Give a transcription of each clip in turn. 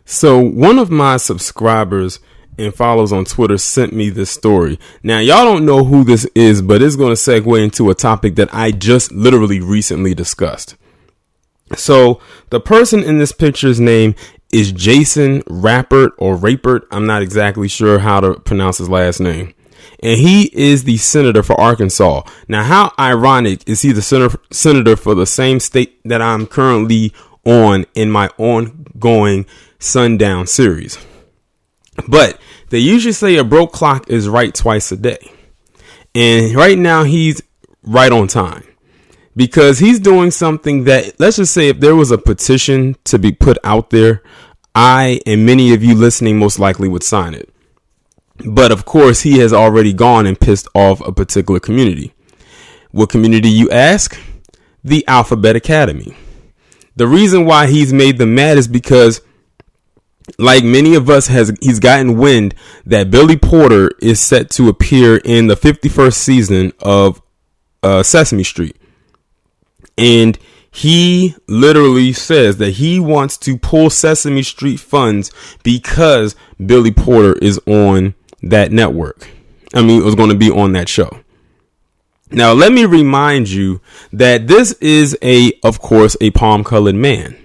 So one of my subscribers and follows on Twitter sent me this story. Now, y'all don't know who this is, but it's going to segue into a topic that I just literally recently discussed. So the person in this picture's name is Jason Rappert or Rapert. I'm not exactly sure how to pronounce his last name. And he is the senator for Arkansas. Now, how ironic is he the senator for the same state that I'm currently on in my ongoing Sundown series? But they usually say a broke clock is right twice a day. And right now he's right on time because he's doing something that, let's just say, if there was a petition to be put out there, I and many of you listening most likely would sign it. But of course, he has already gone and pissed off a particular community. What community, you ask? The Alphabet Academy. The reason why he's made them mad is because, like many of us, he's gotten wind that Billy Porter is set to appear in the 51st season of Sesame Street. And he literally says that he wants to pull Sesame Street funds because Billy Porter is on that network. I mean, it was going to be on that show. Now, let me remind you that this is of course, a palm-colored man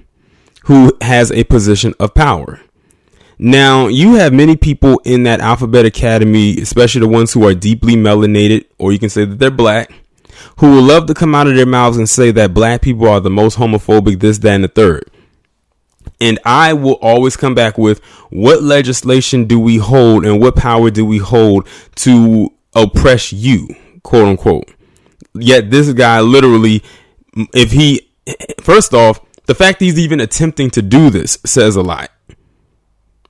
who has a position of power. Now, you have many people in that Alphabet Academy, especially the ones who are deeply melanated, or you can say that they're black, who will love to come out of their mouths and say that black people are the most homophobic, this, that, and the third. And I will always come back with, what legislation do we hold and what power do we hold to oppress you, quote unquote? Yet this guy literally, first off, the fact he's even attempting to do this says a lot.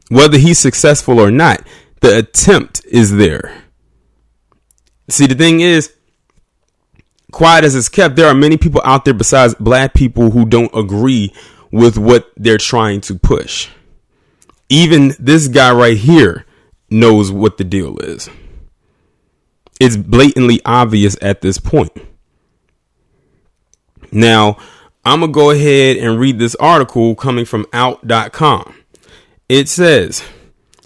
Whether he's successful or not, the attempt is there. See, the thing is, quiet as it's kept, there are many people out there besides black people who don't agree with what they're trying to push. Even this guy right here knows what the deal is. It's blatantly obvious at this point. Now, I'm going to go ahead and read this article coming from out.com. It says,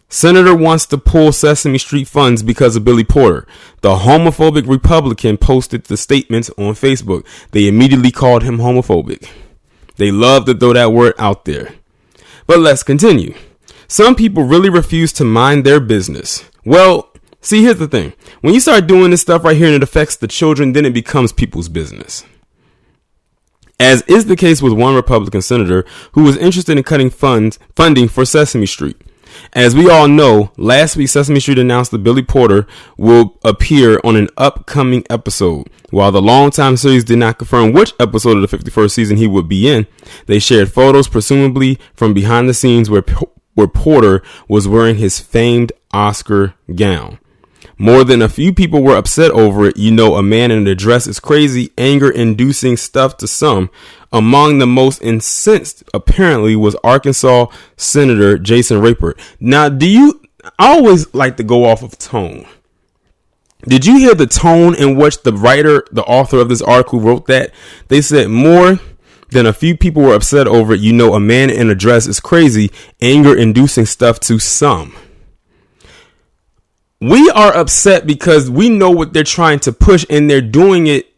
Senator wants to pull Sesame Street funds because of Billy Porter. The homophobic Republican posted the statements on Facebook. They immediately called him homophobic. They love to throw that word out there. But let's continue. Some people really refuse to mind their business. Well, see, here's the thing. When you start doing this stuff right here and it affects the children, then it becomes people's business. As is the case with one Republican senator who was interested in cutting funding for Sesame Street. As we all know, last week Sesame Street announced that Billy Porter will appear on an upcoming episode. While the longtime series did not confirm which episode of the 51st season he would be in, they shared photos, presumably from behind the scenes, where Porter was wearing his famed Oscar gown. More than a few people were upset over it. You know, a man in a dress is crazy, anger-inducing stuff to some. Among the most incensed, apparently, was Arkansas Senator Jason Rapert. Now, I always like to go off of tone. Did you hear the tone in which the author of this article wrote that? They said more than a few people were upset over it. You know, a man in a dress is crazy, anger-inducing stuff to some. We are upset because we know what they're trying to push, and they're doing it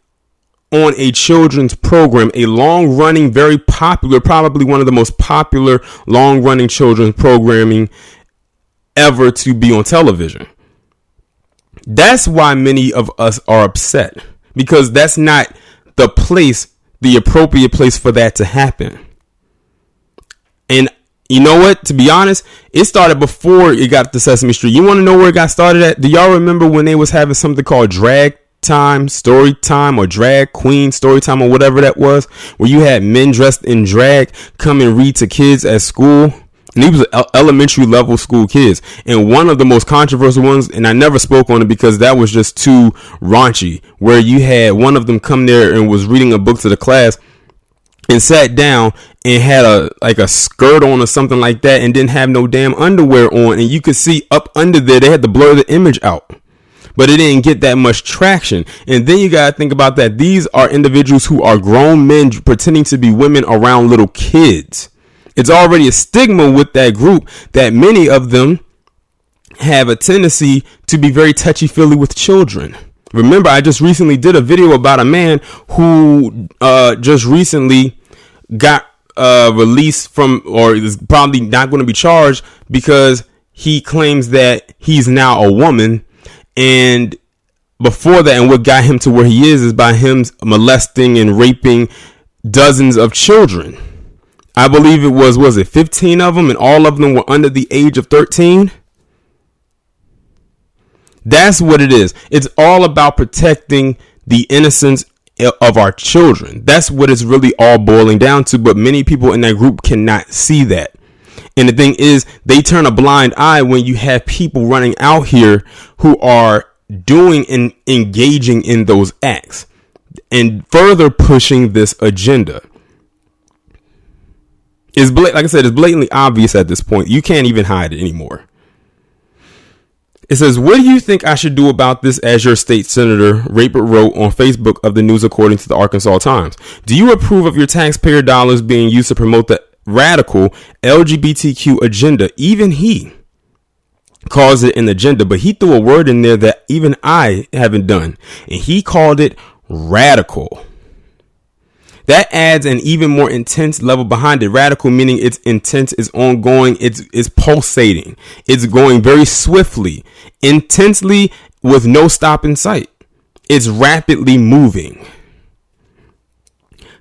on a children's program, a long-running, very popular, probably one of the most popular long-running children's programming ever to be on television. That's why many of us are upset, because that's not the appropriate place for that to happen. And you know what? To be honest, it started before it got to Sesame Street. You want to know where it got started at? Do y'all remember when they was having something called drag time, story time, or drag queen story time, or whatever that was, where you had men dressed in drag come and read to kids at school? And these was elementary level school kids. And one of the most controversial ones, and I never spoke on it because that was just too raunchy, where you had one of them come there and was reading a book to the class and sat down and had a skirt on or something like that and didn't have no damn underwear on. And you could see up under there, they had to blur the image out. But it didn't get that much traction. And then you got to think about that. These are individuals who are grown men pretending to be women around little kids. It's already a stigma with that group that many of them have a tendency to be very touchy-feely with children. Remember, I just recently did a video about a man who just recently got released from, or is probably not going to be charged because he claims that he's now a woman. And before that, and what got him to where he is by him molesting and raping dozens of children. I believe it was it 15 of them, and all of them were under the age of 13. That's what it is. It's all about protecting the innocence of our children. That's what it's really all boiling down to. But many people in that group cannot see that. And the thing is, they turn a blind eye when you have people running out here who are doing and engaging in those acts and further pushing this agenda. Like I said, it's blatantly obvious at this point. You can't even hide it anymore. It says, what do you think I should do about this, as your state senator Raper wrote on Facebook of the news, according to the Arkansas Times? Do you approve of your taxpayer dollars being used to promote the radical LGBTQ agenda? Even he calls it an agenda, but he threw a word in there that even I haven't done, and he called it radical. That adds an even more intense level behind it. Radical meaning it's intense, it's ongoing, it's pulsating, it's going very swiftly, intensely, with no stop in sight. It's rapidly moving.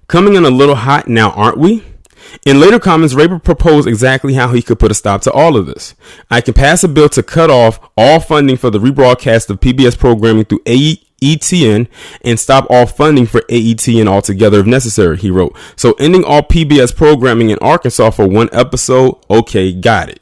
Coming in a little hot now, aren't we? In later comments, Raper proposed exactly how he could put a stop to all of this. I can pass a bill to cut off all funding for the rebroadcast of PBS programming through AETN and stop all funding for AETN altogether if necessary, he wrote. So ending all PBS programming in Arkansas for one episode? Okay, got it.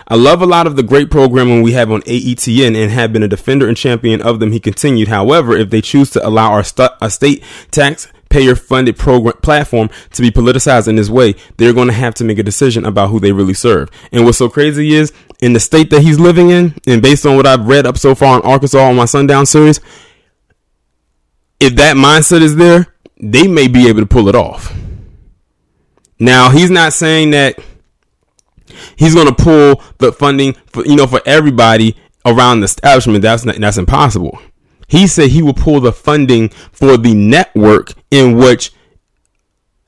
I love a lot of the great programming we have on AETN and have been a defender and champion of them, he continued. However, if they choose to allow our state taxpayer funded program platform to be politicized in this way, they're going to have to make a decision about who they really serve. And what's so crazy is, in the state that he's living in, and based on what I've read up so far in Arkansas on my Sundown series, if that mindset is there, they may be able to pull it off. Now, he's not saying that he's going to pull the funding for everybody around the establishment. That's impossible. He said he will pull the funding for the network in which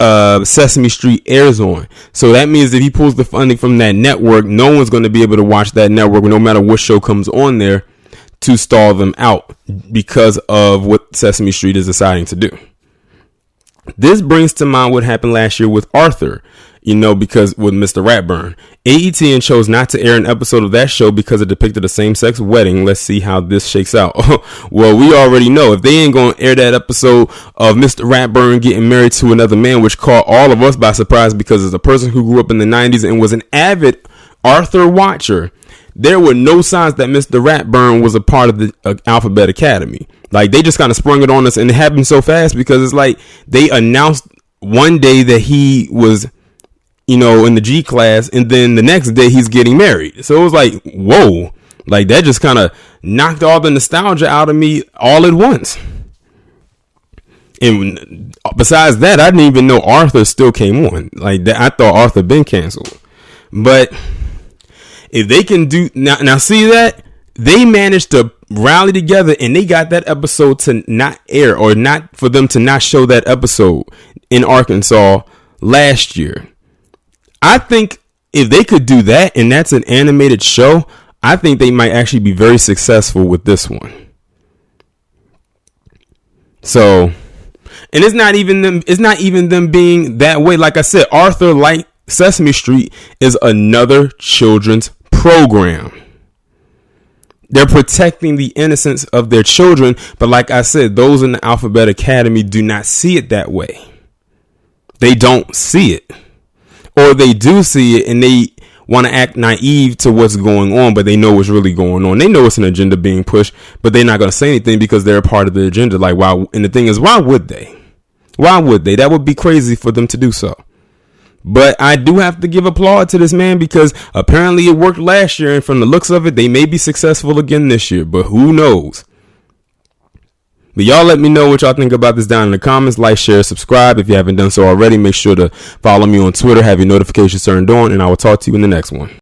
Sesame Street airs on. So that means if he pulls the funding from that network, no one's going to be able to watch that network no matter what show comes on there to stall them out because of what Sesame Street is deciding to do. This brings to mind what happened last year with Arthur, because with Mr. Ratburn, AETN chose not to air an episode of that show because it depicted a same-sex wedding. Let's see how this shakes out. Well, we already know if they ain't going to air that episode of Mr. Ratburn getting married to another man, which caught all of us by surprise because as a person who grew up in the 90s and was an avid Arthur watcher, there were no signs that Mr. Ratburn was a part of the Alphabet Academy. Like, they just kind of sprung it on us, and it happened so fast because it's like they announced one day that he was, in the G class, and then the next day he's getting married. So it was like, whoa, like that just kind of knocked all the nostalgia out of me all at once. And besides that, I didn't even know Arthur still came on. Like that, I thought Arthur been canceled. But if they can do now see that they managed to rally together and they got that episode to not air, or not for them to not show that episode in Arkansas last year. I think if they could do that, and that's an animated show, I think they might actually be very successful with this one. So, and it's not even them being that way. Like I said, Arthur, like Sesame Street, is another children's program. They're protecting the innocence of their children. But like I said, those in the Alphabet Academy do not see it that way. They don't see it. Or they do see it and they want to act naive to what's going on, but they know what's really going on. They know it's an agenda being pushed, but they're not going to say anything because they're a part of the agenda. Like, why? And the thing is, why would they? Why would they? That would be crazy for them to do so. But I do have to give applaud to this man because apparently it worked last year. And from the looks of it, they may be successful again this year, but who knows? But y'all let me know what y'all think about this down in the comments. Like, share, subscribe. If you haven't done so already, make sure to follow me on Twitter, have your notifications turned on, and I will talk to you in the next one.